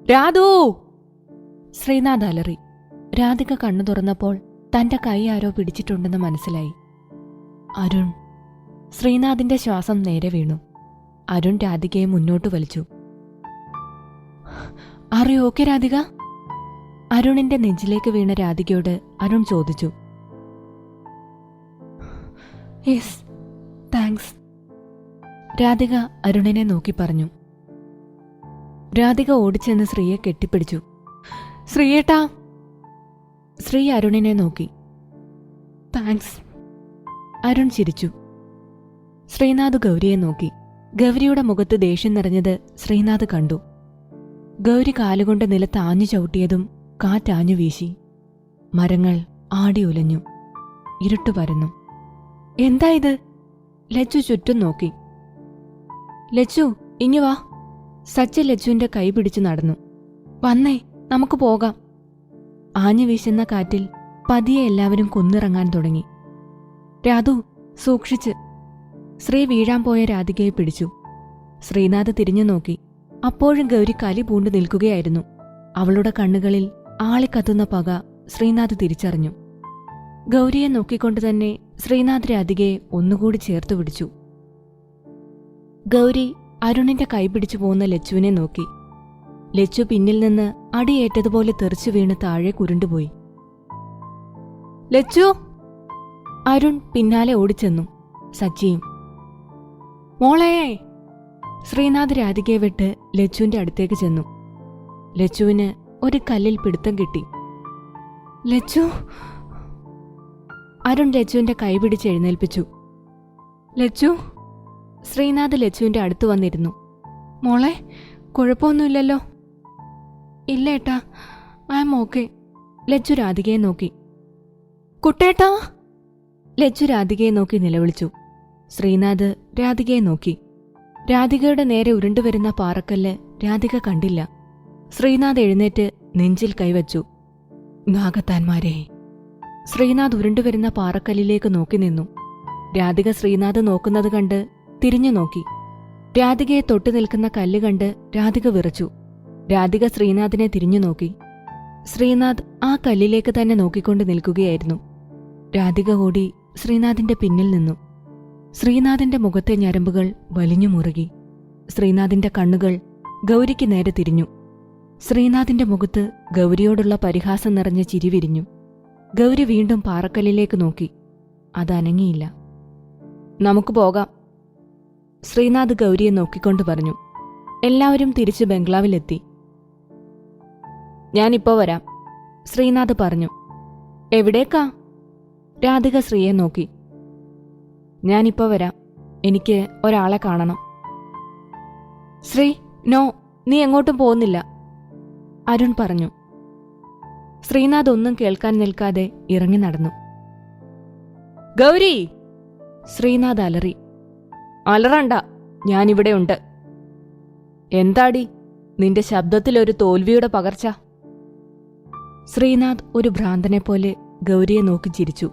രാധു! ശ്രീനാഥ് അലറി. രാധിക കണ്ണു തുറന്നപ്പോൾ തന്റെ കൈ ആരോ പിടിച്ചിട്ടുണ്ടെന്ന് മനസ്സിലായി. അരുൺ. ശ്രീനാഥിന്റെ ശ്വാസം നേരെ വീണു. അരുൺ രാധികയെ മുന്നോട്ട് വലിച്ചു. Are you okay Radhika? അരുണിന്റെ നെഞ്ചിലേക്ക് വീണ രാധികയോട് അരുൺ ചോദിച്ചു. Yes, thanks. രാധിക അരുണിനെ നോക്കി പറഞ്ഞു. രാധിക ഓടിച്ചെന്ന് ശ്രീയെ കെട്ടിപ്പിടിച്ചു. ശ്രീയേട്ടാ! ശ്രീ അരുണിനെ നോക്കി. താങ്ക്സ്. അരുൺ ചിരിച്ചു. ശ്രീനാഥ് ഗൗരിയെ നോക്കി. ഗൗരിയുടെ മുഖത്ത് ദേഷ്യം നിറഞ്ഞത് ശ്രീനാഥ് കണ്ടു. ഗൗരി കാലുകൊണ്ട് നിലത്ത് ആഞ്ഞു ചവിട്ടിയതും കാറ്റാഞ്ഞു വീശി. മരങ്ങൾ ആടി ഉലഞ്ഞു. ഇരുട്ടു പരന്നു. എന്താ ഇത്? ലച്ചു ചുറ്റും നോക്കി. ലച്ചു, ഇങ്ങു വാ. സച്ചിൻ ലച്ചുവിന്റെ കൈ പിടിച്ചു നടന്നു. വന്നേ, നമുക്ക് പോകാം. ആഞ്ഞു വീശുന്ന കാറ്റിൽ പതിയെ എല്ലാവരും കുന്നിറങ്ങാൻ തുടങ്ങി. രാധു, സൂക്ഷിച്ച്. ശ്രീ വീഴാൻ പോയ രാധികയെ പിടിച്ചു. ശ്രീനാഥ് തിരിഞ്ഞു നോക്കി. അപ്പോഴും ഗൗരി കലി പൂണ്ടു നിൽക്കുകയായിരുന്നു. അവളുടെ കണ്ണുകളിൽ ആളിക്കത്തുന്ന പക ശ്രീനാഥ് തിരിച്ചറിഞ്ഞു. ഗൗരിയെ നോക്കിക്കൊണ്ട് തന്നെ ശ്രീനാഥ് രാധികയെ ഒന്നുകൂടി ചേർത്തു പിടിച്ചു. ഗൗരി അരുണിന്റെ കൈ പിടിച്ചു പോകുന്ന ലച്ചുവിനെ നോക്കി. ലച്ചു പിന്നിൽ നിന്ന് അടിയേറ്റതുപോലെ തെറിച്ചു വീണ് താഴെ കുരുണ്ടുപോയി. ലച്ചു! അരുൺ പിന്നാലെ ഓടിച്ചെന്നു. സച്ചിയും. മോളേ! ശ്രീനാഥ് രാധികയെ വിട്ട് ലച്ചുവിന്റെ അടുത്തേക്ക് ചെന്നു. ലച്ചുവിന് ഒരു കല്ലിൽ പിടുത്തം കിട്ടി. ലച്ചു! അരുൺ ലച്ചുവിന്റെ കൈ പിടിച്ച് എഴുന്നേൽപ്പിച്ചു. ലച്ചു! ശ്രീനാഥ് ലച്ചുവിന്റെ അടുത്ത് വന്നിരുന്നു. മോളെ, കുഴപ്പമൊന്നുമില്ലല്ലോ? ഇല്ല ഏട്ടാ, ഐ ആം ഓക്കെ. ലച്ചു രാധികയെ നോക്കി. കുട്ടേട്ടാ! ലച്ചു രാധികയെ നോക്കി നിലവിളിച്ചു. ശ്രീനാഥ് രാധികയെ നോക്കി. രാധികയുടെ നേരെ ഉരുണ്ടുവരുന്ന പാറക്കല്ല് രാധിക കണ്ടില്ല. ശ്രീനാഥ് എഴുന്നേറ്റ് നെഞ്ചിൽ കൈവച്ചു. നാഗത്താന്മാരെ! ശ്രീനാഥ് ഉരുണ്ടുവരുന്ന പാറക്കല്ലിലേക്ക് നോക്കി നിന്നു. രാധിക ശ്രീനാഥ് നോക്കുന്നത് കണ്ട് തിരിഞ്ഞു നോക്കി. രാധികയെ തൊട്ടു നിൽക്കുന്ന കല്ല് കണ്ട് രാധിക വിറച്ചു. രാധിക ശ്രീനാഥിനെ തിരിഞ്ഞു നോക്കി. ശ്രീനാഥ് ആ കല്ലിലേക്ക് തന്നെ നോക്കിക്കൊണ്ട് നിൽക്കുകയായിരുന്നു. രാധിക ഓടി ശ്രീനാഥിന്റെ പിന്നിൽ നിന്നു. ശ്രീനാഥിന്റെ മുഖത്തെ ഞരമ്പുകൾ വലിഞ്ഞു മുറുകി. ശ്രീനാഥിന്റെ കണ്ണുകൾ ഗൗരിക്ക് നേരെ തിരിഞ്ഞു. ശ്രീനാഥിന്റെ മുഖത്ത് ഗൗരിയോടുള്ള പരിഹാസം നിറഞ്ഞ ചിരി വിരിഞ്ഞു. ഗൗരി വീണ്ടും പാറക്കല്ലിലേക്ക് നോക്കി. അതനങ്ങിയില്ല. നമുക്ക് പോകാം. ശ്രീനാഥ് ഗൗരിയെ നോക്കിക്കൊണ്ട് പറഞ്ഞു. എല്ലാവരും തിരിച്ച് ബംഗ്ലാവിലെത്തി. ഞാനിപ്പോ വരാം, ശ്രീനാഥ് പറഞ്ഞു. എവിടേക്കാ? രാധിക ശ്രീയെ നോക്കി. ഞാനിപ്പോ വരാം, എനിക്ക് ഒരാളെ കാണണം. ശ്രീ, നോ, നീ എങ്ങോട്ടും പോകുന്നില്ല, അരുൺ പറഞ്ഞു. ശ്രീനാഥ് ഒന്നും കേൾക്കാൻ നിൽക്കാതെ ഇറങ്ങി നടന്നു. ഗൗരി! ശ്രീനാഥ് അലറി. അലറണ്ട, ഞാനിവിടെയുണ്ട്. എന്താടി നിന്റെ ശബ്ദത്തിലൊരു തോൽവിയുടെ പകർച്ച? ശ്രീനാഥ് ഒരു ഭ്രാന്തനെപ്പോലെ ഗൗരിയെ നോക്കി ചിരിച്ചു.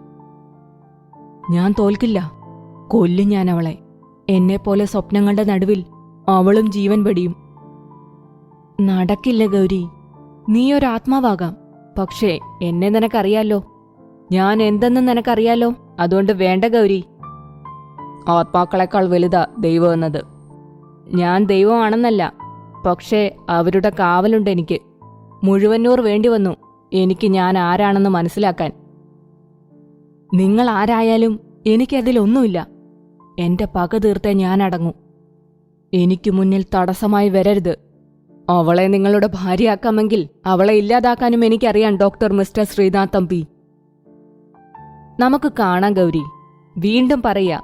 ഞാൻ തോൽക്കില്ല, കൊല്ലും ഞാൻ അവളെ. എന്നെപ്പോലെ സ്വപ്നങ്ങളുടെ നടുവിൽ അവളും ജീവൻ വെടിയും. നടക്കില്ല ഗൗരി, നീയൊരാത്മാവാകാം, പക്ഷേ എന്നെ നിനക്കറിയാലോ. ഞാൻ എന്തെന്ന് നിനക്കറിയാലോ. അതുകൊണ്ട് വേണ്ട ഗൗരി. ആത്മാക്കളെക്കാൾ വലുതാ ദൈവം എന്നത്. ഞാൻ ദൈവമാണെന്നല്ല, പക്ഷേ അവരുടെ കാവലുണ്ടെനിക്ക്. മുഴുവന്നൂർ വേണ്ടി വന്നു എനിക്ക് ഞാൻ ആരാണെന്ന് മനസ്സിലാക്കാൻ. നിങ്ങൾ ആരായാലും എനിക്കതിലൊന്നുമില്ല. എന്റെ പക തീർത്തേ ഞാനടങ്ങൂ. എനിക്കു മുന്നിൽ തടസ്സമായി വരരുത്. അവളെ നിങ്ങളുടെ ഭാര്യയാക്കാമെങ്കിൽ അവളെ ഇല്ലാതാക്കാനും എനിക്കറിയാം ഡോക്ടർ മിസ്റ്റർ ശ്രീനാഥ് തമ്പി. നമുക്ക് കാണാം ഗൗരി. വീണ്ടും പറയാ,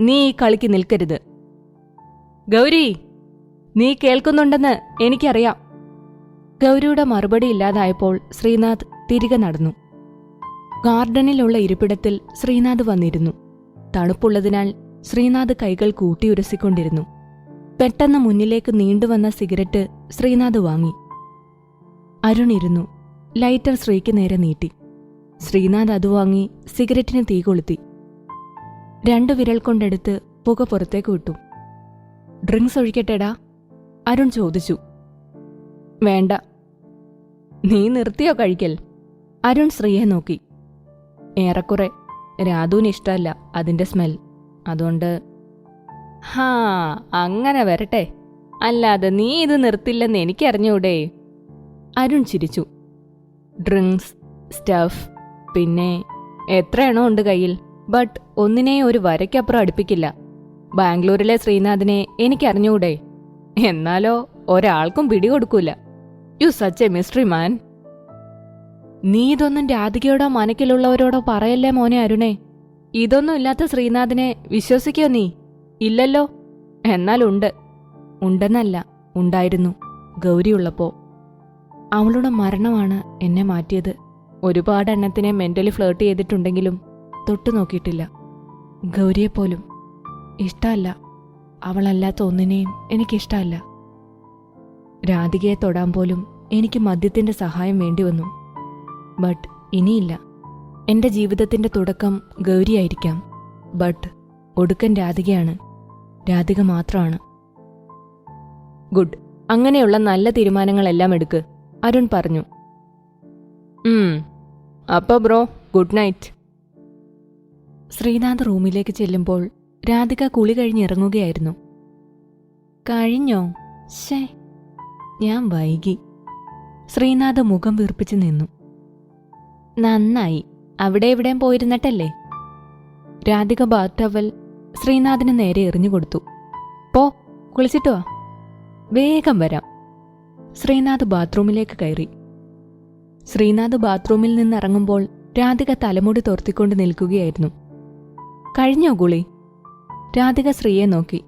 നീ ഈ കളിക്ക് നിൽക്കരുത്. ഗൗരി, നീ കേൾക്കുന്നുണ്ടെന്ന് എനിക്കറിയാം. ഗൗരിയുടെ മറുപടി ഇല്ലാതായപ്പോൾ ശ്രീനാഥ് തിരികെ നടന്നു. ഗാർഡനിലുള്ള ഇരിപ്പിടത്തിൽ ശ്രീനാഥ് വന്നിരുന്നു. തണുപ്പുള്ളതിനാൽ ശ്രീനാഥ് കൈകൾ കൂട്ടിയുരസിക്കൊണ്ടിരുന്നു. പെട്ടെന്ന് മുന്നിലേക്ക് നീണ്ടുവന്ന സിഗരറ്റ് ശ്രീനാഥ് വാങ്ങി. അരുൺ ഇരുന്നു. ലൈറ്റർ ശ്രീക്ക് നേരെ നീട്ടി. ശ്രീനാഥ് അത് വാങ്ങി സിഗരറ്റിന് തീ കൊളുത്തി. 2 വിരൽ കൊണ്ടെടുത്ത് പുക പുറത്തേക്ക് വിട്ടു. ഡ്രിങ്ക്സ് ഒഴിക്കട്ടെടാ? അരുൺ ചോദിച്ചു. വേണ്ട. നീ നിർത്തിയോ കഴിക്കൽ? അരുൺ ശ്രീയെ നോക്കി. ഏറെക്കുറെ. രാധുവിന് ഇഷ്ടമല്ല അതിന്റെ സ്മെൽ. അതുകൊണ്ട്. ഹാ, അങ്ങനെ വരട്ടെ. അല്ലാതെ നീ ഇത് നിർത്തില്ലെന്ന് എനിക്കറിഞ്ഞൂടെ? അരുൺ ചിരിച്ചു. ഡ്രിങ്ക്സ്, സ്റ്റഫ്, പിന്നെ എത്രയാണോ ഉണ്ട് കയ്യിൽ. ബട്ട് ഒന്നിനെയും ഒരു വരയ്ക്കപ്പുറം അടുപ്പിക്കില്ല. ബാംഗ്ലൂരിലെ ശ്രീനാഥിനെ എനിക്കറിഞ്ഞൂടെ? എന്നാലോ ഒരാൾക്കും പിടികൊടുക്കൂല. യു സച്ച് എ മിസ്റ്ററി മാൻ. നീ ഇതൊന്നും രാധികയോടോ മനക്കിലുള്ളവരോടോ പറയല്ലേ മോനെ അരുണേ. ഇതൊന്നും ഇല്ലാത്ത ശ്രീനാഥിനെ വിശ്വസിക്കോ നീ? ഇല്ലല്ലോ. എന്നാലുണ്ട്. ഉണ്ടെന്നല്ല, ഉണ്ടായിരുന്നു. ഗൗരിയുള്ളപ്പോ. അവളുടെ മരണമാണ് എന്നെ മാറ്റിയത്. ഒരുപാട് എണ്ണത്തിനെ മെന്റലി ഫ്ലേർട്ട് ചെയ്തിട്ടുണ്ടെങ്കിലും തൊട്ടു നോക്കിയിട്ടില്ല. ഗൗരിയെപ്പോലും. ഇഷ്ടമല്ല. അവളല്ലാത്ത ഒന്നിനെയും എനിക്കിഷ്ടമല്ല. രാധികയെ തൊടാൻ പോലും എനിക്ക് മദ്യത്തിന്റെ സഹായം വേണ്ടിവന്നു. ബട്ട് ഇനിയില്ല. എന്റെ ജീവിതത്തിന്റെ തുടക്കം ഗൗരിയായിരിക്കാം. ബട്ട് ഒടുക്കൻ രാധികയാണ്. രാധിക മാത്രമാണ്. ഗുഡ്. അങ്ങനെയുള്ള നല്ല തീരുമാനങ്ങളെല്ലാം എടുക്ക്, അരുൺ പറഞ്ഞു. അപ്പൊ ബ്രോ, ഗുഡ് നൈറ്റ്. ശ്രീനാഥ് റൂമിലേക്ക് ചെല്ലുമ്പോൾ രാധിക കുളി കഴിഞ്ഞിറങ്ങുകയായിരുന്നു. കഴിഞ്ഞോ? ശേ, ഞാൻ വൈകി. ശ്രീനാഥ് മുഖം വീർപ്പിച്ച് നിന്നു. നന്നായി. അവിടെ എവിടെയും പോയിരുന്നിട്ടല്ലേ? രാധിക ബാത്ത് ടവൽ ശ്രീനാഥിന് നേരെ എറിഞ്ഞുകൊടുത്തു. പോ, കുളിച്ചിട്ട് വാ. വേഗം വരാം. ശ്രീനാഥ് ബാത്റൂമിലേക്ക് കയറി. ശ്രീനാഥ് ബാത്റൂമിൽ നിന്നിറങ്ങുമ്പോൾ രാധിക തലമുടി തോർത്തിക്കൊണ്ട് നിൽക്കുകയായിരുന്നു. കഴിഞ്ഞോ കുളി? രാധിക ശ്രീയെ നോക്കി.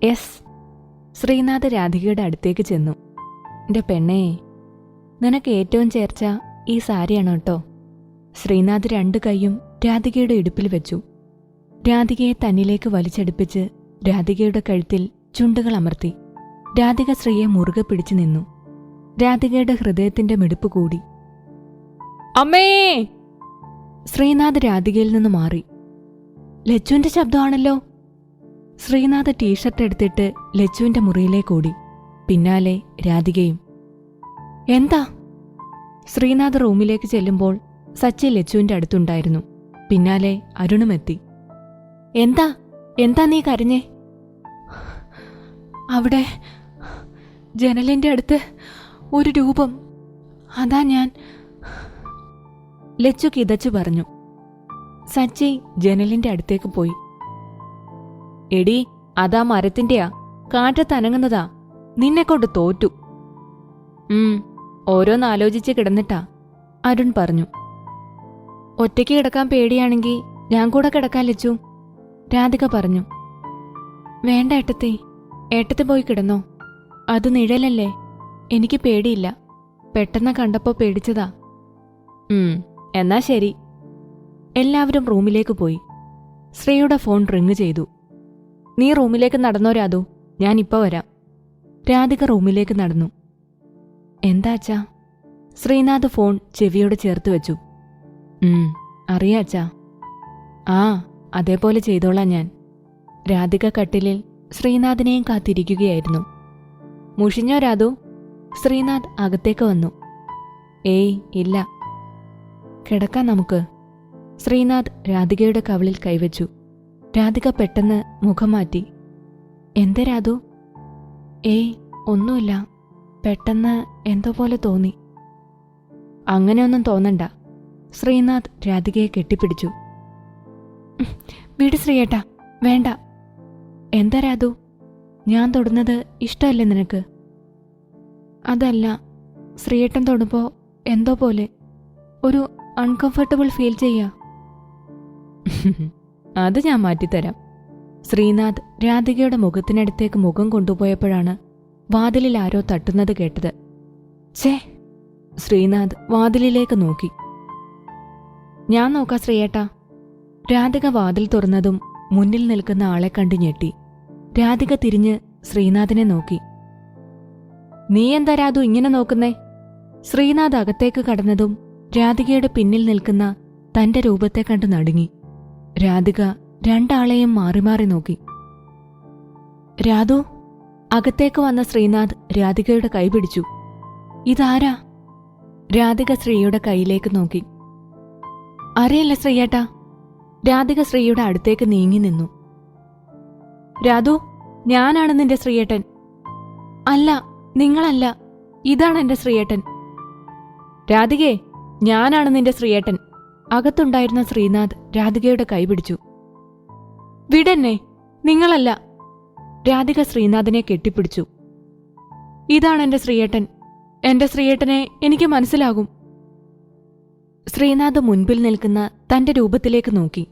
യെസ്. ശ്രീനാഥ് രാധികയുടെ അടുത്തേക്ക് ചെന്നു. എന്റെ പെണ്ണേ, നിനക്ക് ഏറ്റവും ചേർച്ച ഈ സാരിയാണ് കേട്ടോ. ശ്രീനാഥ് രണ്ടു കൈയും രാധികയുടെ ഇടുപ്പിൽ വെച്ചു. രാധികയെ തന്നിലേക്ക് വലിച്ചടുപ്പിച്ച് രാധികയുടെ കഴുത്തിൽ ചുണ്ടുകൾ അമർത്തി. രാധിക ശ്രീയെ മുറുകെ പിടിച്ചു നിന്നു. രാധികയുടെ ഹൃദയത്തിന്റെ മിടിപ്പ് കൂടി. അമ്മേ! ശ്രീനാഥ് രാധികയിൽ നിന്ന് മാറി. ലച്ചുവിന്റെ ശബ്ദമാണല്ലോ. ശ്രീനാഥ് ടീഷർട്ട് എടുത്തിട്ട് ലച്ചുവിന്റെ മുറിയിലേക്ക് ഓടി. പിന്നാലെ രാധികയും. എന്താ? ശ്രീനാഥ് റൂമിലേക്ക് ചെല്ലുമ്പോൾ സച്ചി ലച്ചുവിന്റെ അടുത്തുണ്ടായിരുന്നു. പിന്നാലെ അരുണുമെത്തി. എന്താ എന്താ നീ കരഞ്ഞേ? അവിടെ ജനലിന്റെ അടുത്ത് ഒരു രൂപം. അതാ ഞാൻ. ലച്ചു കിതച്ചു പറഞ്ഞു. സച്ചി ജനലിന്റെ അടുത്തേക്ക് പോയി. എടി, അതാ മരത്തിന്റെയാ. കാറ്റത്തനങ്ങുന്നതാ. നിന്നെക്കൊണ്ട് തോറ്റു. ഓരോന്നാലോചിച്ച് കിടന്നിട്ടാ, അരുൺ പറഞ്ഞു. ഒറ്റയ്ക്ക് കിടക്കാൻ പേടിയാണെങ്കി ഞാൻ കൂടെ കിടക്കാൻ ലച്ചു, രാധിക പറഞ്ഞു. വേണ്ട ഏട്ടത്തി, ഏട്ടത്തി പോയി കിടന്നോ. അത് നിഴലല്ലേ. എനിക്ക് പേടിയില്ല. പെട്ടെന്ന് കണ്ടപ്പോ പേടിച്ചതാ. എന്നാ ശരി. എല്ലാവരും റൂമിലേക്ക് പോയി. ശ്രീയുടെ ഫോൺ റിങ് ചെയ്തു. നീ റൂമിലേക്ക് നടന്നോ രാധു? ഞാനിപ്പോ വരാം. രാധിക റൂമിലേക്ക് നടന്നു. എന്താച്ചാ? ശ്രീനാഥ് ഫോൺ ചെവിയോട് ചേർത്ത് വെച്ചു. അറിയാച്ചാ. ആ, അതേപോലെ ചെയ്തോളാം ഞാൻ. രാധിക കട്ടിലിൽ ശ്രീനാഥിനെയും കാത്തിരിക്കുകയായിരുന്നു. മുഷിഞ്ഞോ രാധു? ശ്രീനാഥ് അകത്തേക്ക് വന്നു. ഏയ് ഇല്ല. കിടക്കാൻ നമുക്ക്. ശ്രീനാഥ് രാധികയുടെ കവിളിൽ കൈവച്ചു. രാധിക പെട്ടെന്ന് മുഖം മാറ്റി. എന്താ രാധു? ഏയ് ഒന്നുമില്ല. പെട്ടെന്ന് എന്തോ പോലെ തോന്നി. അങ്ങനെയൊന്നും തോന്നണ്ട. ശ്രീനാഥ് രാധികയെ കെട്ടിപ്പിടിച്ചു. വീട് ശ്രീയേട്ടാ, വേണ്ട. എന്താ രാധു? ഞാൻ തൊടുന്നത് ഇഷ്ടമല്ലേ നിനക്ക്? അതല്ല, ശ്രീയേട്ടൻ തൊടുമ്പോ എന്തോ പോലെ ഒരു അൺകംഫർട്ടബിൾ ഫീൽ ചെയ്യാ. അത് ഞാൻ മാറ്റിത്തരാം. ശ്രീനാഥ് രാധികയുടെ മുഖത്തിനടുത്തേക്ക് മുഖം കൊണ്ടുപോയപ്പോഴാണ് വാതിലിൽ ആരോ തട്ടുന്നത് കേട്ടത്. ഛേ! ശ്രീനാഥ് വാതിലിലേക്ക് നോക്കി. ഞാൻ നോക്കാം ശ്രീയേട്ടാ. രാധിക വാതിൽ തുറന്നതും മുന്നിൽ നിൽക്കുന്ന ആളെ കണ്ടു ഞെട്ടി. രാധിക തിരിഞ്ഞ് ശ്രീനാഥിനെ നോക്കി. നീ എന്താ രാധു ഇങ്ങനെ നോക്കുന്നേ? ശ്രീനാഥ് അകത്തേക്ക് കടന്നതും രാധികയുടെ പിന്നിൽ നിൽക്കുന്ന തന്റെ രൂപത്തെ കണ്ടു നടുങ്ങി. രാധിക രണ്ടാളെയും മാറി മാറി നോക്കി. രാധു! അകത്തേക്ക് വന്ന ശ്രീനാഥ് രാധികയുടെ കൈ പിടിച്ചു. ഇതാരാ? രാധിക ശ്രീയുടെ കയ്യിലേക്ക് നോക്കി. അറിയില്ല ശ്രീയേട്ടാ. രാധിക ശ്രീയുടെ അടുത്തേക്ക് നീങ്ങി നിന്നു. രാധു, ഞാനാണ് നിന്റെ ശ്രീയേട്ടൻ. അല്ല, നിങ്ങളല്ല, ഇതാണ് എന്റെ ശ്രീയേട്ടൻ. രാധികേ, ഞാനാണ് നിന്റെ ശ്രീയേട്ടൻ. അകത്തുണ്ടായിരുന്ന ശ്രീനാഥ് രാധികയുടെ കൈ പിടിച്ചു. വിടെന്നെ, നിങ്ങളല്ല. രാധിക ശ്രീനാഥിനെ കെട്ടിപ്പിടിച്ചു. ഇതാണ് എന്റെ ശ്രീയേട്ടൻ. എന്റെ ശ്രീയേട്ടനെ എനിക്ക് മനസ്സിലാകും. ശ്രീനാഥ് മുൻപിൽ നിൽക്കുന്ന തന്റെ രൂപത്തിലേക്ക് നോക്കി.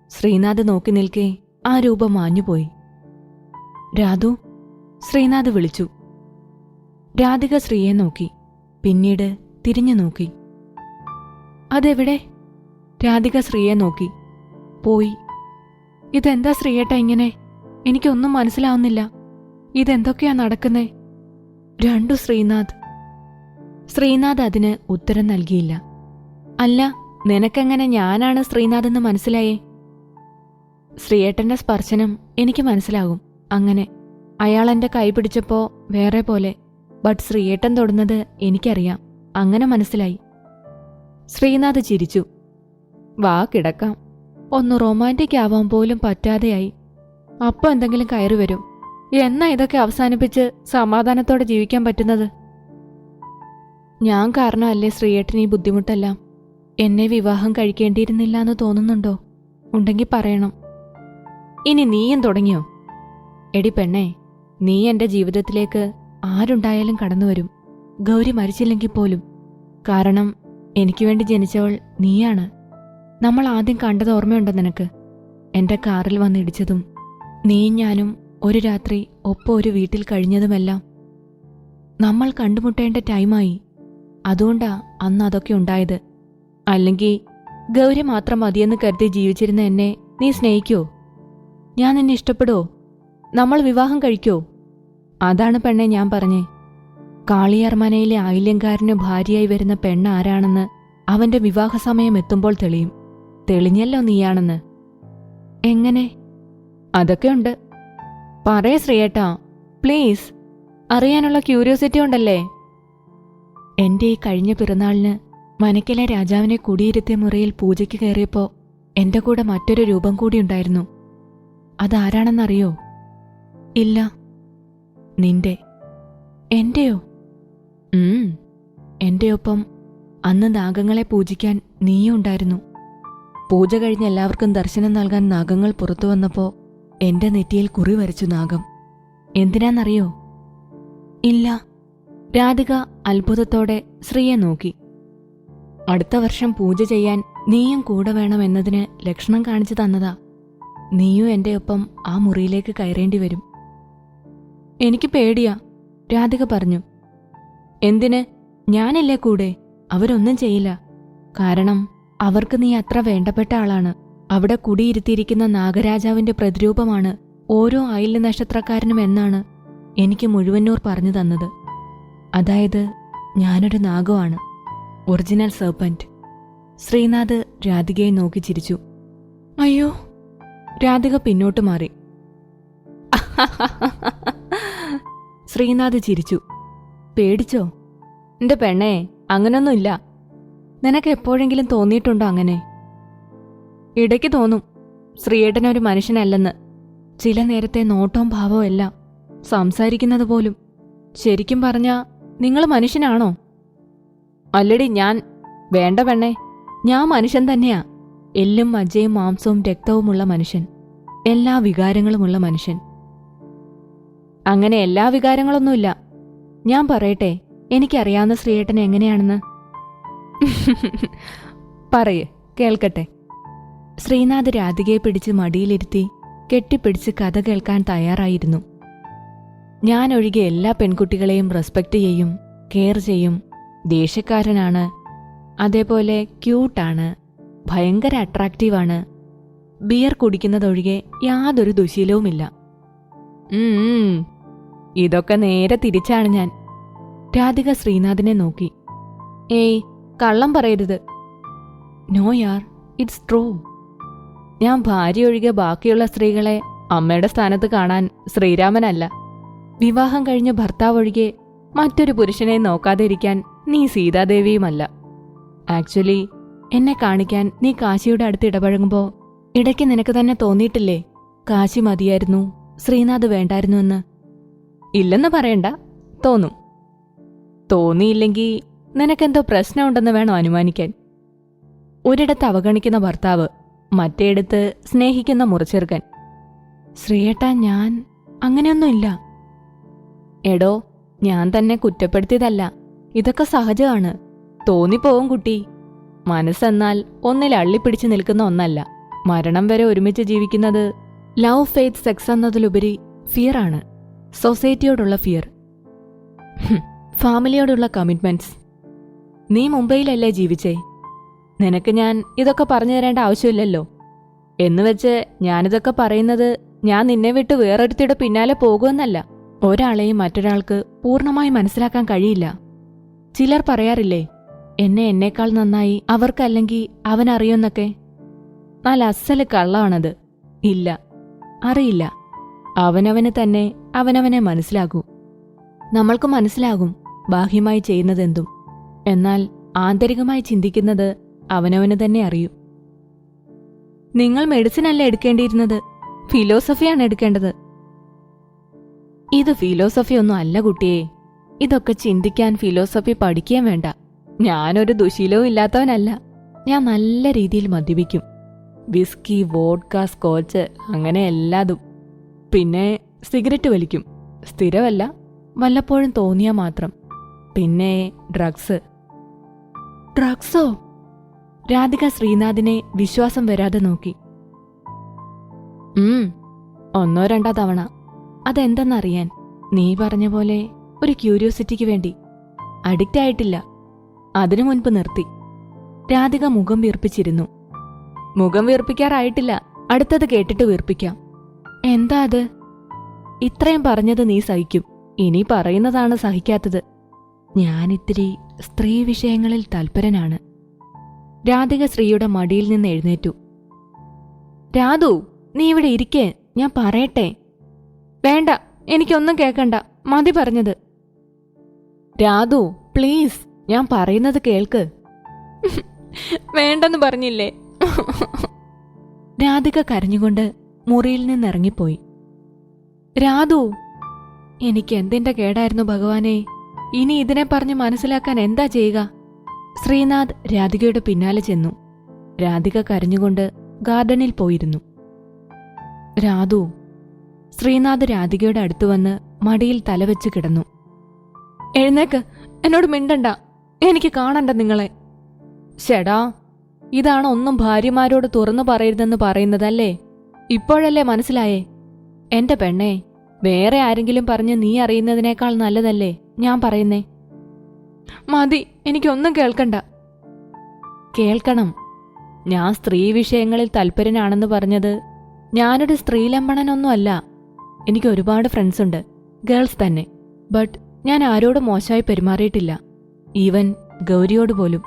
ശ്രീനാഥ് നോക്കി നിൽക്കെ ആ രൂപം മാഞ്ഞുപോയി. രാധു, ശ്രീനാഥ് വിളിച്ചു. രാധിക ശ്രീയെ നോക്കി, പിന്നീട് തിരിഞ്ഞു നോക്കി. അതെവിടെ? രാധിക ശ്രീയെ നോക്കി. പോയി. ഇതെന്താ ശ്രീയേട്ടാ ഇങ്ങനെ? എനിക്കൊന്നും മനസ്സിലാവുന്നില്ല. ഇതെന്തൊക്കെയാ നടക്കുന്നേ? രണ്ടു ശ്രീനാഥ്. ശ്രീനാഥ് അതിന് ഉത്തരം നൽകിയില്ല. അല്ല, നിനക്കെങ്ങനെ ഞാനാണ് ശ്രീനാഥ് എന്ന് മനസ്സിലായേ? ശ്രീയേട്ടന്റെ സ്പർശനം എനിക്ക് മനസ്സിലാകും. അങ്ങനെ അയാൾ എന്റെ കൈ പിടിച്ചപ്പോ വേറെ പോലെ, ബട്ട് ശ്രീയേട്ടൻ തൊടുന്നത് എനിക്കറിയാം. അങ്ങനെ മനസ്സിലായി. ശ്രീനാഥ് ചിരിച്ചു. വാ കിടക്കാം. ഒന്ന് റൊമാൻറ്റിക് ആവാൻ പോലും പറ്റാതെയായി. അപ്പൊ എന്തെങ്കിലും കയറി വരും. എന്നാ ഇതൊക്കെ അവസാനിപ്പിച്ച് സമാധാനത്തോടെ ജീവിക്കാൻ പറ്റുന്നത്? ഞാൻ കാരണമല്ലേ ശ്രീയേട്ടൻ ഈ ബുദ്ധിമുട്ടെല്ലാം? എന്നെ വിവാഹം കഴിക്കേണ്ടിയിരുന്നില്ല എന്ന് തോന്നുന്നുണ്ടോ? ഉണ്ടെങ്കിൽ പറയണം. ഇനി നീയും തുടങ്ങിയോ? എടി പെണ്ണേ, നീ എന്റെ ജീവിതത്തിലേക്ക് ആരുണ്ടായാലും കടന്നുവരും, ഗൗരി മരിച്ചില്ലെങ്കിൽ പോലും. കാരണം എനിക്ക് വേണ്ടി ജനിച്ചവൾ നീയാണ്. നമ്മൾ ആദ്യം കണ്ടത് ഓർമ്മയുണ്ടോ നിനക്ക്? എന്റെ കാറിൽ വന്നിടിച്ചതും നീയും ഞാനും ഒരു രാത്രി ഒപ്പം ഒരു വീട്ടിൽ കഴിഞ്ഞതുമെല്ലാം. നമ്മൾ കണ്ടുമുട്ടേണ്ട ടൈമായി. അതുകൊണ്ടാ അന്ന് അതൊക്കെ ഉണ്ടായത്. അല്ലെങ്കിൽ ഗൗരി മാത്രം മതിയെന്ന് കരുതി ജീവിച്ചിരുന്ന എന്നെ നീ സ്നേഹിക്കോ? ഞാൻ നിന്നെ ഇഷ്ടപ്പെടുവോ? നമ്മൾ വിവാഹം കഴിക്കോ? അതാണ് പെണ്ണെ ഞാൻ പറഞ്ഞേ. കാളിയാർമനയിലെ ആയില്യങ്കാരന് ഭാര്യയായി വരുന്ന പെണ്ണ് ആരാണെന്ന് അവന്റെ വിവാഹസമയം എത്തുമ്പോൾ തെളിയും. തെളിഞ്ഞല്ലോ നീയാണെന്ന്. എങ്ങനെ? അതൊക്കെയുണ്ട്. പറയേ ശ്രീയേട്ടാ, പ്ലീസ്. അറിയാനുള്ള ക്യൂരിയോസിറ്റി ഉണ്ടല്ലേ? എന്റെ ഈ കഴിഞ്ഞ പിറന്നാളിന് മനക്കിലെ രാജാവിനെ കുടിയിരുത്തിയ മുറിയിൽ പൂജയ്ക്ക് കയറിയപ്പോ എന്റെ കൂടെ മറ്റൊരു രൂപം കൂടിയുണ്ടായിരുന്നു. അതാരാണെന്നറിയോ? ഇല്ല. നിന്റെ. എന്റെയോ? എന്റെ ഒപ്പം അന്ന് നാഗങ്ങളെ പൂജിക്കാൻ നീയും ഉണ്ടായിരുന്നു. പൂജ കഴിഞ്ഞ് എല്ലാവർക്കും ദർശനം നൽകാൻ നാഗങ്ങൾ പുറത്തു വന്നപ്പോ എന്റെ നെറ്റിയിൽ കുറി വരച്ചു നാഗം. എന്തിനാന്നറിയോ? ഇല്ല. രാധിക അത്ഭുതത്തോടെ ശ്രീയെ നോക്കി. അടുത്ത വർഷം പൂജ ചെയ്യാൻ നീയും കൂടെ വേണമെന്നതിന് ലക്ഷണം കാണിച്ചു തന്നതാ. നീയും എന്റെ ഒപ്പം ആ മുറിയിലേക്ക് കയറേണ്ടി വരും. എനിക്ക് പേടിയാ, രാധിക പറഞ്ഞു. എന്തിന്? ഞാനല്ലേ കൂടെ. അവരൊന്നും ചെയ്യില്ല. കാരണം അവർക്ക് നീ അത്ര വേണ്ടപ്പെട്ട ആളാണ്. അവിടെ കുടിയിരുത്തിയിരിക്കുന്ന നാഗരാജാവിന്റെ പ്രതിരൂപമാണ് ഓരോ ആയില്യ നക്ഷത്രക്കാരനും എന്നാണ് എനിക്ക് മുഴുവന്നൂർ പറഞ്ഞു തന്നത്. അതായത് ഞാനൊരു നാഗമാണ്, ഒറിജിനൽ സർപ്പന്റ്. ശ്രീനാഥ് രാധികയെ നോക്കി ചിരിച്ചു. അയ്യോ. രാധിക പിന്നോട്ട് മാറി. ശ്രീനാഥ് ചിരിച്ചു. പേടിച്ചോ? എന്റെ പെണ്ണേ, അങ്ങനൊന്നുമില്ല. നിനക്ക് എപ്പോഴെങ്കിലും തോന്നിയിട്ടുണ്ടോ അങ്ങനെ? ഇടയ്ക്ക് തോന്നും ശ്രീയേട്ടനൊരു മനുഷ്യനല്ലെന്ന്. ചില നേരത്തെ നോട്ടവും ഭാവവും എല്ലാം, സംസാരിക്കുന്നത് പോലും. ശരിക്കും പറഞ്ഞാ നിങ്ങൾ മനുഷ്യനാണോ? അല്ലടി ഞാൻ. വേണ്ട പെണ്ണേ, ഞാൻ മനുഷ്യൻ തന്നെയാ. എല്ലും മജ്ജയും മാംസവും രക്തവുമുള്ള മനുഷ്യൻ. എല്ലാ വികാരങ്ങളുമുള്ള മനുഷ്യൻ. അങ്ങനെ എല്ലാ വികാരങ്ങളൊന്നുമില്ല. ഞാൻ പറയട്ടെ, എനിക്കറിയാവുന്ന ശ്രീയേട്ടൻ എങ്ങനെയാണെന്ന്. പറയേ, കേൾക്കട്ടെ. ശ്രീനാഥ് രാധികയെ പിടിച്ച് മടിയിലിരുത്തി കെട്ടിപ്പിടിച്ച് കഥ കേൾക്കാൻ തയ്യാറായിരുന്നു. ഞാനൊഴികെ എല്ലാ പെൺകുട്ടികളെയും റെസ്പെക്റ്റ് ചെയ്യും, കെയർ ചെയ്യും. ദേഷ്യക്കാരനാണ്, അതേപോലെ ക്യൂട്ടാണ്, ഭയങ്കര അട്രാക്റ്റീവാണ്. ബിയർ കുടിക്കുന്നതൊഴികെ യാതൊരു ദുശീലവുമില്ല. ഇതൊക്കെ നേരെ തിരിച്ചാണ് ഞാൻ. രാധിക ശ്രീനാഥിനെ നോക്കി. ഏയ്, കള്ളം പറയരുത്. നോ യാർ, ഇറ്റ്സ് ട്രൂ. ഞാൻ ഭാര്യ ഒഴികെ ബാക്കിയുള്ള സ്ത്രീകളെ അമ്മയുടെ സ്ഥാനത്ത് കാണാൻ ശ്രീരാമനല്ല. വിവാഹം കഴിഞ്ഞ ഭർത്താവ് ഒഴികെ മറ്റൊരു പുരുഷനെ നോക്കാതെ ഇരിക്കാൻ നീ സീതാദേവിയുമല്ല. ആക്ച്വലി എന്നെ കാണിക്കാൻ നീ കാശിയുടെ അടുത്ത് ഇടപഴകുമ്പോൾ ഇടയ്ക്ക് നിനക്ക് തന്നെ തോന്നിയിട്ടില്ലേ കാശി മതിയായിരുന്നു, ശ്രീനാഥ് വേണ്ടായിരുന്നു എന്ന്? ഇല്ലെന്ന് പറയണ്ട, തോന്നും. തോന്നിയില്ലെങ്കിൽ നിനക്കെന്തോ പ്രശ്നമുണ്ടെന്ന് വേണം അനുമാനിക്കാൻ. ഒരിടത്ത് അവഗണിക്കുന്ന ഭർത്താവ്, മറ്റേടത്ത് സ്നേഹിക്കുന്ന മുറിച്ചെറുക്കൻ. ശ്രീയേട്ടാ, ഞാൻ അങ്ങനെയൊന്നുമില്ല. എടോ, ഞാൻ തന്നെ കുറ്റപ്പെടുത്തിയതല്ല. ഇതൊക്കെ സഹജമാണ്. തോന്നിപ്പോവും കുട്ടി. മനസ്സെന്നാൽ ഒന്നിൽ അള്ളിപ്പിടിച്ച് നിൽക്കുന്ന ഒന്നല്ല. മരണം വരെ ഒരുമിച്ച് ജീവിക്കുന്നത് ലവ്, ഫെയ്ത്ത്, സെക്സ് എന്നതിലുപരി ഫിയറാണ്. സൊസൈറ്റിയോടുള്ള ഫിയർ, ഫാമിലിയോടുള്ള കമ്മിറ്റ്മെന്റ്സ്. നീ മുംബൈയിലല്ലേ ജീവിച്ചേ? നിനക്ക് ഞാൻ ഇതൊക്കെ പറഞ്ഞു തരേണ്ട ആവശ്യമില്ലല്ലോ. എന്നുവെച്ച് ഞാനിതൊക്കെ പറയുന്നത് ഞാൻ നിന്നെ വിട്ട് വേറൊരുത്തിയുടെ പിന്നാലെ പോകുമെന്നല്ല. ഒരാളെയും മറ്റൊരാൾക്ക് പൂർണ്ണമായി മനസ്സിലാക്കാൻ കഴിയില്ല. ചിലർ പറയാറില്ലേ, എന്നേക്കാൾ നന്നായി അവർക്കല്ലെങ്കിൽ അവനറിയുമെന്നൊക്കെ. നല്ല അസല് കള്ളമാണത്. ഇല്ല, അറിയില്ല. അവനവന് തന്നെ അവനവനെ മനസ്സിലാകൂ. നമ്മൾക്ക് മനസ്സിലാകും ബാഹ്യമായി ചെയ്യുന്നതെന്തും. എന്നാൽ ആന്തരികമായി ചിന്തിക്കുന്നത് അവനവന് തന്നെ അറിയൂ. നിങ്ങൾ മെഡിസിൻ അല്ല എടുക്കേണ്ടിയിരുന്നത്, ഫിലോസഫിയാണ് എടുക്കേണ്ടത്. ഇത് ഫിലോസഫി ഒന്നും അല്ല കുട്ടിയെ. ഇതൊക്കെ ചിന്തിക്കാൻ ഫിലോസഫി പഠിക്കാൻ വേണ്ട. ഞാനൊരു ദുശീലവും ഇല്ലാത്തവനല്ല. ഞാൻ നല്ല രീതിയിൽ മദ്യപിക്കും. വിസ്കി, വോഡ്ക, സ്കോച്ച്, അങ്ങനെ എല്ലാതും. പിന്നെ സിഗരറ്റ് വലിക്കും. സ്ഥിരമല്ല, വല്ലപ്പോഴും തോന്നിയാൽ മാത്രം. പിന്നെ ഡ്രഗ്സ്. ഡ്രഗ്സോ? രാധിക ശ്രീനാഥിനെ വിശ്വാസം വരാതെ നോക്കി. ഒന്നോ രണ്ടോ തവണ. അതെന്തെന്നറിയാൻ. നീ പറഞ്ഞ പോലെ ഒരു ക്യൂരിയോസിറ്റിക്ക് വേണ്ടി. അഡിക്റ്റ് ആയിട്ടില്ല. അതിനു മുൻപ് നിർത്തി. രാധിക മുഖം വീർപ്പിച്ചിരുന്നു. മുഖം വീർപ്പിക്കാറായിട്ടില്ല, അടുത്തത് കേട്ടിട്ട് വീർപ്പിക്കാം. എന്താ അത്? ഇത്രയും പറഞ്ഞത് നീ സഹിക്കും. ഇനി പറയുന്നതാണ് സഹിക്കാത്തത്. ഞാനിത്തിരി സ്ത്രീ വിഷയങ്ങളിൽ തൽപരനാണ്. രാധിക ശ്രീയുടെ മടിയിൽ നിന്ന് എഴുന്നേറ്റു. രാധു, നീ ഇവിടെ ഇരിക്കേ, ഞാൻ പറയട്ടെ. വേണ്ട, എനിക്കൊന്നും കേൾക്കണ്ട, മതി പറഞ്ഞത്. രാധു പ്ലീസ്, ഞാൻ പറയുന്നത് കേൾക്ക്. വേണ്ടെന്ന് പറഞ്ഞില്ലേ? രാധിക കരഞ്ഞുകൊണ്ട് മുറിയിൽ നിന്നിറങ്ങിപ്പോയി. രാധു, എനിക്ക് എന്തിന്റെ കേടായിരുന്നു ഭഗവാനെ. ഇനി ഇതിനെ പറഞ്ഞ് മനസ്സിലാക്കാൻ എന്താ ചെയ്യുക? ശ്രീനാഥ് രാധികയുടെ പിന്നാലെ ചെന്നു. രാധിക കരഞ്ഞുകൊണ്ട് ഗാർഡനിൽ പോയിരുന്നു. രാധു. ശ്രീനാഥ് രാധികയുടെ അടുത്തു വന്ന് മടിയിൽ തലവെച്ച് കിടന്നു. എഴുന്നേക്ക്, എന്നോട് മിണ്ടണ്ട, എനിക്ക് കാണണ്ട നിങ്ങളെ. ശെടാ, ഇതാണ് ഒന്നും ഭാര്യമാരോട് തുറന്നു പറയരുതെന്ന് പറയുന്നതല്ലേ? ഇപ്പോഴല്ലേ മനസ്സിലായേ? എന്റെ പെണ്ണേ, വേറെ ആരെങ്കിലും പറഞ്ഞ് നീ അറിയുന്നതിനേക്കാൾ നല്ലതല്ലേ ഞാൻ പറയുന്നേ? മതി, എനിക്കൊന്നും കേൾക്കണ്ട. കേൾക്കണം. ഞാൻ സ്ത്രീ വിഷയങ്ങളിൽ തൽപരനാണെന്ന് പറഞ്ഞത് ഞാനൊരു സ്ത്രീലമ്പണനൊന്നുമല്ല. എനിക്ക് ഒരുപാട് ഫ്രണ്ട്സ് ഉണ്ട്, ഗേൾസ് തന്നെ. ബട്ട് ഞാൻ ആരോടും മോശമായി പെരുമാറിയിട്ടില്ല, ഈവൻ ഗൗരിയോട് പോലും.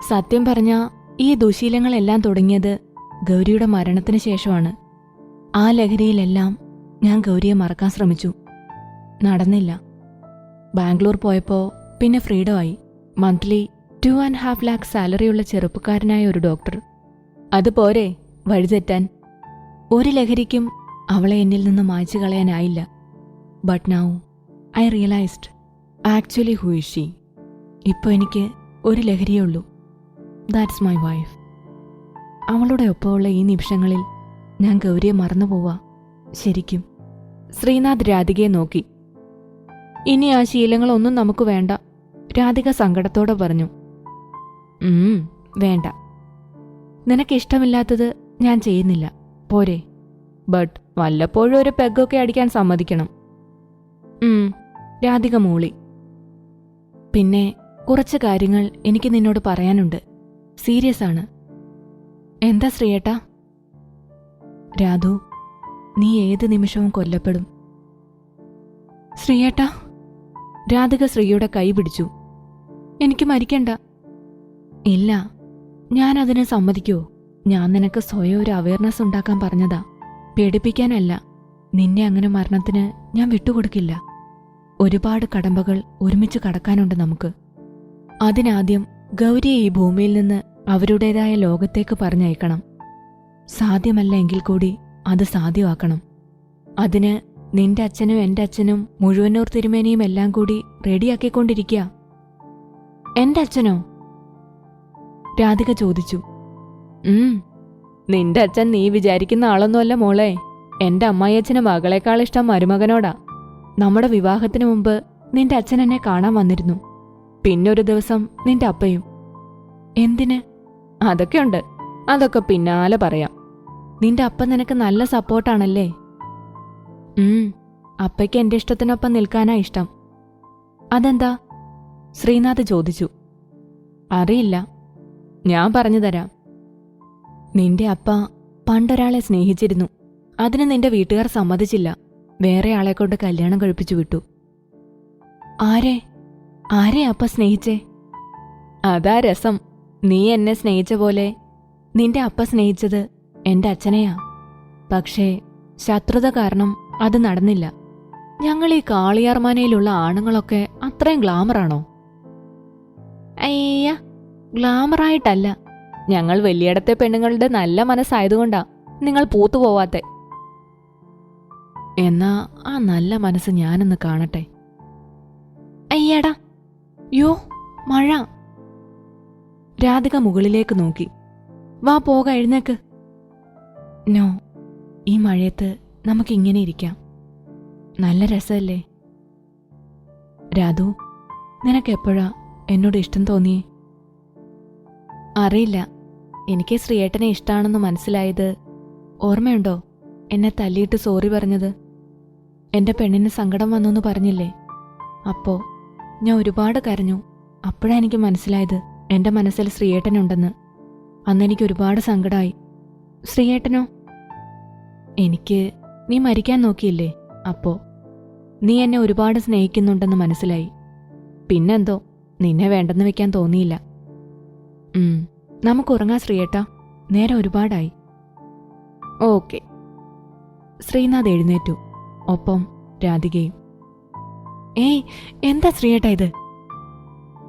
സത്യം പറഞ്ഞാ ഈ ദുശീലങ്ങളെല്ലാം തുടങ്ങിയത് ഗൗരിയുടെ മരണത്തിന് ശേഷമാണ്. ആ ലഹരിയിലെല്ലാം ഞാൻ ഗൗരിയെ മറക്കാൻ ശ്രമിച്ചു. നടന്നില്ല. ബാംഗ്ലൂർ പോയപ്പോൾ പിന്നെ ഫ്രീഡമായി. മന്ത്ലി 2.5 lakh സാലറിയുള്ള ചെറുപ്പക്കാരനായ ഒരു ഡോക്ടർ. അതുപോരെ വഴിതെറ്റാൻ? ഒരു ലഹരിക്കും അവളെ എന്നിൽ നിന്ന് മായ്ച്ചു കളയാനായില്ല. But now I realised actually who is she. ഇപ്പോൾ എനിക്ക് ഒരു ലഹരിയേ ഉള്ളൂ. That's my wife. അവളുടെ ഒപ്പമുള്ള ഈ നിമിഷങ്ങളിൽ ഞാൻ ഗൗരിയെ മറന്നുപോവാ ശരിക്കും. ശ്രീനാഥ് രാധികയെ നോക്കി. ഇനി ആ ശീലങ്ങളൊന്നും നമുക്ക് വേണ്ട, രാധിക സങ്കടത്തോടെ പറഞ്ഞു. വേണ്ട. നിനക്കിഷ്ടമില്ലാത്തത് ഞാൻ ചെയ്യുന്നില്ല, പോരെ? ബട്ട് വല്ലപ്പോഴും ഒരു പെഗൊക്കെ അടിക്കാൻ സമ്മതിക്കണം. രാധിക മൂളി. പിന്നെ കുറച്ച് കാര്യങ്ങൾ എനിക്ക് നിന്നോട് പറയാനുണ്ട്. സീരിയസ് ആണ്. എന്താ ശ്രീയേട്ടാ? രാധു, നീ ഏത് നിമിഷവും കൊല്ലപ്പെടും. ശ്രീയേട്ടാ. രാധിക ശ്രീയുടെ കൈ പിടിച്ചു. എനിക്ക് മരിക്കണ്ട. ഇല്ല, ഞാൻ അതിന് സമ്മതിക്കുമോ? ഞാൻ നിനക്ക് സ്വയം ഒരു അവയർനെസ് ഉണ്ടാക്കാൻ പറഞ്ഞതാ, പേടിപ്പിക്കാനല്ല. നിന്നെ അങ്ങനെ മരണത്തിന് ഞാൻ വിട്ടുകൊടുക്കില്ല. ഒരുപാട് കടമ്പകൾ ഒരുമിച്ച് കടക്കാനുണ്ട് നമുക്ക്. അതിനാദ്യം ഗൗരിയെ ഈ ഭൂമിയിൽ നിന്ന് അവരുടേതായ ലോകത്തേക്ക് പറഞ്ഞയക്കണം. സാധ്യമല്ല എങ്കിൽ കൂടി അത് സാധ്യമാക്കണം. അതിന് നിന്റെ അച്ഛനും എൻ്റെ അച്ഛനും മുഴുവന്നൂർ തിരുമേനിയും എല്ലാം കൂടി റെഡിയാക്കിക്കൊണ്ടിരിക്കുക. എൻ്റെ അച്ഛനോ? രാധിക ചോദിച്ചു. നിന്റെ അച്ഛൻ നീ വിചാരിക്കുന്ന ആളൊന്നുമല്ല മോളെ. എൻ്റെ അമ്മായിയച്ഛന് മകളെക്കാൾ ഇഷ്ടം മരുമകനോടാ. നമ്മുടെ വിവാഹത്തിന് മുമ്പ് നിന്റെ അച്ഛൻ എന്നെ കാണാൻ വന്നിരുന്നു. പിന്നൊരു ദിവസം നിന്റെ അപ്പയും. എന്തിന്? അതൊക്കെയുണ്ട്, അതൊക്കെ പിന്നാലെ പറയാം. നിന്റെ അപ്പ നിനക്ക് നല്ല സപ്പോർട്ടാണല്ലേ? അപ്പയ്ക്ക് എൻ്റെ ഇഷ്ടത്തിനൊപ്പം നിൽക്കാനാ ഇഷ്ടം. അതെന്താ? ശ്രീനാഥ് ചോദിച്ചു. അറിയില്ല, ഞാൻ പറഞ്ഞു തരാം. നിന്റെ അപ്പ പണ്ടൊരാളെ സ്നേഹിച്ചിരുന്നു. അതിന് നിന്റെ വീട്ടുകാർ സമ്മതിച്ചില്ല. വേറെ ആളെ കൊണ്ട് കല്യാണം കഴിപ്പിച്ചു വിട്ടു. ആരെ അപ്പ സ്നേഹിച്ചേ? അതാ രസം. നീ എന്നെ സ്നേഹിച്ച പോലെ നിന്റെ അപ്പ സ്നേഹിച്ചത് എൻ്റെ അച്ഛനെയാ. പക്ഷേ ശത്രുത കാരണം അത് നടന്നില്ല. ഞങ്ങൾ ഈ കാളിയാർമാനയിലുള്ള ആണുങ്ങളൊക്കെ അത്രയും ഗ്ലാമറാണോ? അയ്യ, ഗ്ലാമറായിട്ടല്ല. ഞങ്ങൾ വലിയിടത്തെ പെണ്ണുങ്ങളുടെ നല്ല മനസ്സായതുകൊണ്ടാ നിങ്ങൾ പൂത്തുപോവാത്തെ. എന്നാ ആ നല്ല മനസ്സ് ഞാനൊന്ന് കാണട്ടെ. അയ്യടാ, യോ മഴ. രാധിക മുകളിലേക്ക് നോക്കി. വാ പോക, എഴുന്നേക്ക്. നോ, ഈ മഴയത്ത് നമുക്കിങ്ങനെ ഇരിക്കാം. നല്ല രസമല്ലേ? രാധു, നിനക്കെപ്പോഴാ എന്നോട് ഇഷ്ടം തോന്നിയേ? അറിയില്ല. എനിക്ക് ശ്രീയേട്ടനെ ഇഷ്ടമാണെന്ന് മനസ്സിലായത് ഓർമ്മയുണ്ടോ? എന്നെ തല്ലിയിട്ട് സോറി പറഞ്ഞത്. എൻ്റെ പെണ്ണിന് സങ്കടം വന്നു പറഞ്ഞില്ലേ? അപ്പോ ഞാൻ ഒരുപാട് കരഞ്ഞു. അപ്പോഴാ എനിക്ക് മനസ്സിലായത് എൻ്റെ മനസ്സിൽ ശ്രീയേട്ടനുണ്ടെന്ന്. അന്നെനിക്ക് ഒരുപാട് സങ്കടമായി. ശ്രീയേട്ടനോ? എനിക്ക് നീ മരിക്കാൻ നോക്കിയില്ലേ? അപ്പോ നീ എന്നെ ഒരുപാട് സ്നേഹിക്കുന്നുണ്ടെന്ന് മനസ്സിലായി. പിന്നെന്തോ നിന്നെ വേണ്ടെന്ന് വെക്കാൻ തോന്നിയില്ല. നമുക്കുറങ്ങാം ശ്രീയേട്ടാ, നേരം ഒരുപാടായി. ഓക്കെ. ശ്രീനാഥ് എഴുന്നേറ്റു, ഒപ്പം രാധികയും. ഏയ്, എന്താ ശ്രീയേട്ടാ ഇത്?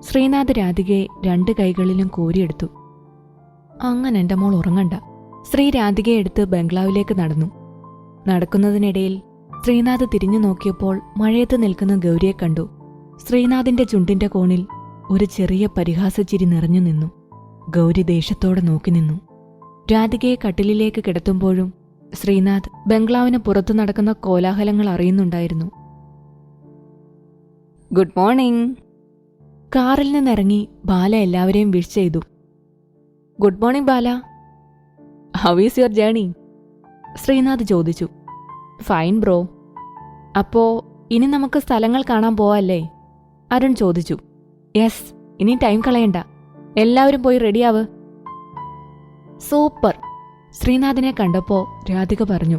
ശ്രീനാഥ് രാധികയെ 2 കൈകളിലും കോരിയെടുത്തു. അങ്ങനെ എൻ്റെ മോൾ ഉറങ്ങണ്ട. ശ്രീ രാധികയെ എടുത്ത് ബംഗ്ലാവിലേക്ക് നടന്നു. നടക്കുന്നതിനിടയിൽ ശ്രീനാഥ് തിരിഞ്ഞു നോക്കിയപ്പോൾ മഴയത്ത് നിൽക്കുന്ന ഗൗരിയെ കണ്ടു. ശ്രീനാഥിന്റെ ചുണ്ടിന്റെ കോണിൽ ഒരു ചെറിയ പരിഹാസച്ചിരി നിറഞ്ഞു നിന്നു. ഗൗരി ദേഷ്യത്തോടെ നോക്കി നിന്നു. രാധികയെ കട്ടിലിലേക്ക് കിടത്തുമ്പോഴും ശ്രീനാഥ് ബംഗ്ലാവിന് പുറത്തു നടക്കുന്ന കോലാഹലങ്ങൾ അറിയുന്നുണ്ടായിരുന്നു. Good morning. കാറിൽ നിന്നിറങ്ങി ബാല എല്ലാവരെയും വിഷ് ചെയ്തു. Good morning Bala. How is your journey? Srinath ചോദിച്ചു. Fine bro. അപ്പോ ഇനി നമുക്ക് സ്ഥലങ്ങൾ കാണാൻ പോവാല്ലേ? അരുൺ ചോദിച്ചു. യെസ്, ഇനി ടൈം കളയണ്ട. എല്ലാവരും പോയി റെഡിയാവ്. സൂപ്പർ. ശ്രീനാഥിനെ കണ്ടപ്പോ രാധിക പറഞ്ഞു.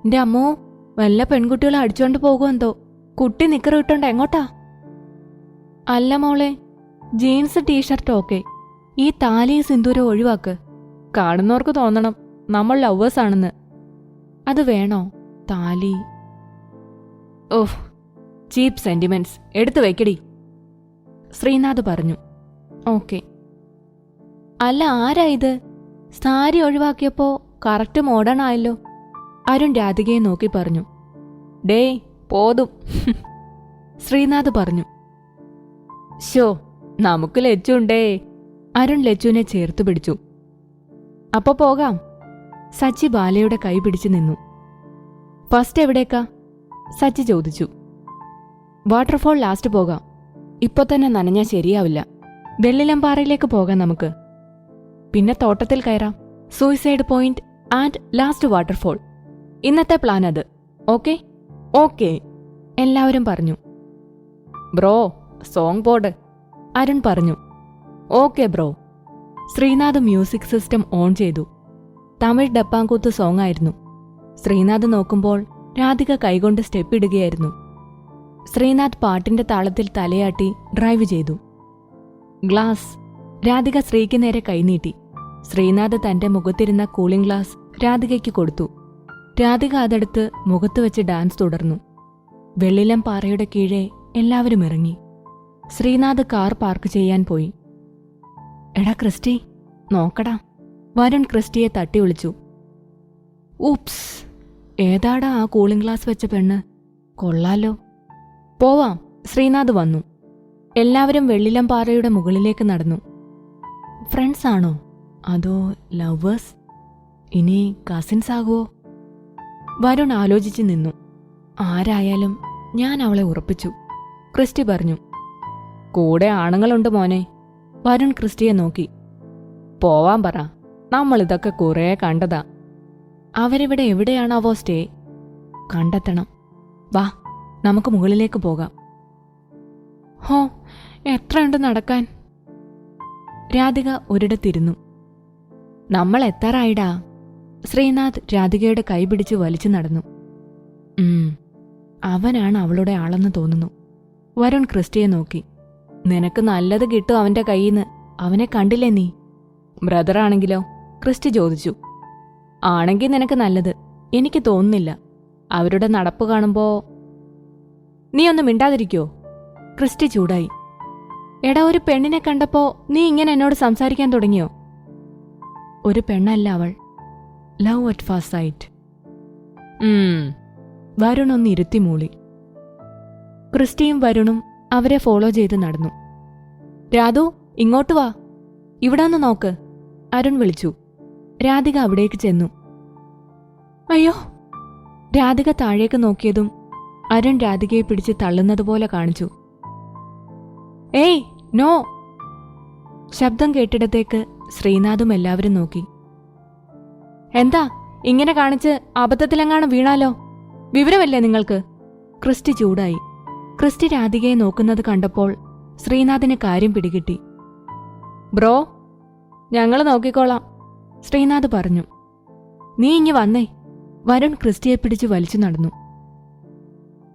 എൻ്റെ അമ്മോ, വല്ല പെൺകുട്ടികളെ അടിച്ചോണ്ട് പോകുമെന്തോ. കുട്ടി നിക്കറ് ഇട്ടോണ്ട് എങ്ങോട്ടാ? അല്ല മോളെ, ജീൻസ് ടീഷർട്ട് ഓക്കെ. ഈ താലിയും സിന്ദൂരം ഒഴിവാക്ക്. കാണുന്നവർക്ക് തോന്നണം നമ്മൾ ലവേഴ്സ് ആണെന്ന്. അത് വേണോ താലി? ഓഹ്, ചീപ്പ് സെന്റിമെന്റ്സ്. എടുത്തു വെക്കടി. ശ്രീനാഥ് പറഞ്ഞു. ഓക്കെ. അല്ല, ആരാ ഇത്? സാരി ഒഴിവാക്കിയപ്പോ കറക്റ്റ് മോഡേൺ ആയല്ലോ. അരുൺ രാധികയെ നോക്കി പറഞ്ഞു. ഡേയ് പോതും. ശ്രീനാഥ് പറഞ്ഞു. ഷോ, നമുക്ക് ലച്ചുണ്ടേ. അരുൺ ലച്ചുവിനെ ചേർത്തു പിടിച്ചു. അപ്പൊ പോകാം. സച്ചി ബാലയുടെ കൈ പിടിച്ചു നിന്നു. ഫസ്റ്റ് എവിടേക്കാ? സച്ചി ചോദിച്ചു. വാട്ടർഫോൾ ലാസ്റ്റ് പോകാം. ഇപ്പൊ തന്നെ നനഞ്ഞാൽ ശരിയാവില്ല. വെള്ളിലമ്പാറയിലേക്ക് പോകാം നമുക്ക്. പിന്നെ തോട്ടത്തിൽ കയറാം. Suicide point and last waterfall. ഇന്നത്തെ പ്ലാൻ അത്. ഓക്കെ? ഓക്കെ, എല്ലാവരും പറഞ്ഞു. ബ്രോ, സോങ് പോട്. അരുൺ പറഞ്ഞു. Okay bro. Srinath music system on ചെയ്തു. തമിഴ് ഡപ്പാങ്കൂത്ത് സോങ് ആയിരുന്നു. ശ്രീനാഥ് നോക്കുമ്പോൾ രാധിക കൈകൊണ്ട് സ്റ്റെപ്പ് ഇടുകയായിരുന്നു. ശ്രീനാഥ് പാട്ടിന്റെ താളത്തിൽ തലയാട്ടി ഡ്രൈവ് ചെയ്തു. ഗ്ലാസ്. രാധിക ശ്രീക്ക് നേരെ കൈനീട്ടി. ശ്രീനാഥ് തന്റെ മുഖത്തിരുന്ന കൂളിംഗ് ഗ്ലാസ് രാധികയ്ക്ക് കൊടുത്തു. രാധിക അതെടുത്ത് മുഖത്ത് വെച്ച് ഡാൻസ് തുടർന്നു. വെള്ളിലം പാറയുടെ കീഴെ എല്ലാവരും ഇറങ്ങി. ശ്രീനാഥ് കാർ പാർക്ക് ചെയ്യാൻ പോയി. എടാ ക്രിസ്റ്റി, നോക്കടാ. വരുൺ ക്രിസ്റ്റിയെ തട്ടി വിളിച്ചു. ഊപ്സ്, ഏതാടാ ആ കൂളിംഗ് ഗ്ലാസ് വെച്ച പെണ്ണ്? കൊള്ളാലോ. പോവാം. ശ്രീനാഥ് വന്നു. എല്ലാവരും വെള്ളിലം പാറയുടെ മുകളിലേക്ക് നടന്നു. ഫ്രണ്ട്സ് ആണോ അതോ ലവേഴ്സ്? ഇനി കസിൻസ് ആകുമോ? വരുൺ ആലോചിച്ചു നിന്നു. ആരായാലും ഞാൻ അവളെ ഉറപ്പിച്ചു, ക്രിസ്റ്റി പറഞ്ഞു. കൂടെ ആണുങ്ങളുണ്ട് മോനെ. വരുൺ ക്രിസ്റ്റിയെ നോക്കി. പോവാൻ പറ, നമ്മളിതൊക്കെ കുറേ കണ്ടതാ. അവരിവിടെ എവിടെയാണാവോ സ്റ്റേ? കണ്ടെത്തണം. വാ, നമുക്ക് മുകളിലേക്ക് പോകാം. ഹോ, എത്രയുണ്ട് നടക്കാൻ? രാധിക ഒരിടത്തിരുന്നു. നമ്മൾ എത്താറായിടാ. ശ്രീനാഥ് രാധികയുടെ കൈപിടിച്ച് വലിച്ചു നടന്നു. അവനാണ് അവളുടെ ആളെന്ന് തോന്നുന്നു. വരുൺ ക്രിസ്റ്റിയെ നോക്കി. നിനക്ക് നല്ലത് കിട്ടും അവന്റെ കയ്യിന്ന്. അവനെ കണ്ടില്ലേ നീ? ബ്രദറാണെങ്കിലോ? ക്രിസ്റ്റി ചോദിച്ചു. ആണെങ്കിൽ നിനക്ക് നല്ലത്. എനിക്ക് തോന്നുന്നില്ല. അവരുടെ നടപ്പ് കാണുമ്പോ. നീ ഒന്ന് മിണ്ടാതിരിക്കോ? ക്രിസ്റ്റി ചൂടായി. എടാ, ഒരു പെണ്ണിനെ കണ്ടപ്പോ നീ ഇങ്ങനെ എന്നോട് സംസാരിക്കാൻ തുടങ്ങിയോ? ഒരു പെണ്ണല്ല അവൾ. Love at first sight. Varun ഒന്ന് ഇരുത്തി മൂളി. ക്രിസ്റ്റിയും വരുണും അവരെ ഫോളോ ചെയ്ത് നടന്നു. രാധു, ഇങ്ങോട്ട് വാ. ഇവിടെ ഒന്ന് നോക്ക്, അരുൺ വിളിച്ചു. രാധിക അവിടേക്ക് ചെന്നു. അയ്യോ! രാധിക താഴേക്ക് നോക്കിയതും അരുൺ രാധികയെ പിടിച്ച് തള്ളുന്നതുപോലെ കാണിച്ചു. ഏയ്, നോ! ശബ്ദം കേട്ടിടത്തേക്ക് ശ്രീനാഥും എല്ലാവരും നോക്കി. എന്താ ഇങ്ങനെ കാണിച്ച് അബദ്ധത്തിലെങ്ങാനും വീണാലോ? വിവരമല്ലേ നിങ്ങൾക്ക്? ക്രിസ്റ്റി ചൂടായി. ക്രിസ്റ്റി രാധികയെ നോക്കുന്നത് കണ്ടപ്പോൾ ശ്രീനാഥിന് കാര്യം പിടികിട്ടി. ബ്രോ, ഞങ്ങൾ നോക്കിക്കോളാം, ശ്രീനാഥ് പറഞ്ഞു. നീ ഇങ്ങി വന്നേ. വരുൺ ക്രിസ്റ്റിയെ പിടിച്ച് വലിച്ചു നടന്നു.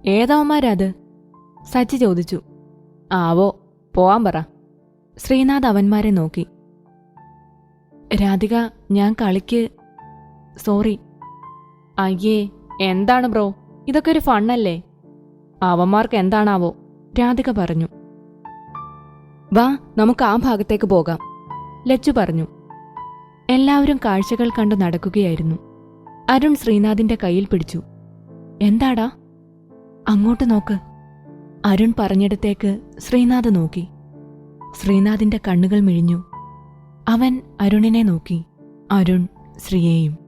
ഏതവന്മാരത്? സച്ചി ചോദിച്ചു. ആവോ, പോവാൻ പറ. ശ്രീനാഥ് അവന്മാരെ നോക്കി. രാധിക, ഞാൻ കളിക്ക്. സോറി. അയ്യേ, എന്താണ് ബ്രോ, ഇതൊക്കെ ഒരു ഫണ്ണല്ലേ? അവന്മാർക്ക് എന്താണാവോ, രാധിക പറഞ്ഞു. വാ, നമുക്ക് ആ ഭാഗത്തേക്ക് പോകാം, ലച്ചു പറഞ്ഞു. എല്ലാവരും കാഴ്ചകൾ കണ്ടു നടക്കുകയായിരുന്നു. അരുൺ ശ്രീനാഥിന്റെ കയ്യിൽ പിടിച്ചു. എന്താടാ? അങ്ങോട്ട് നോക്ക്. അരുൺ പറഞ്ഞിടത്തേക്ക് ശ്രീനാഥ് നോക്കി. ശ്രീനാഥിന്റെ കണ്ണുകൾ മിഴിഞ്ഞു. അവൻ അരുണിനെ നോക്കി. അരുൺ ശ്രീയെയും.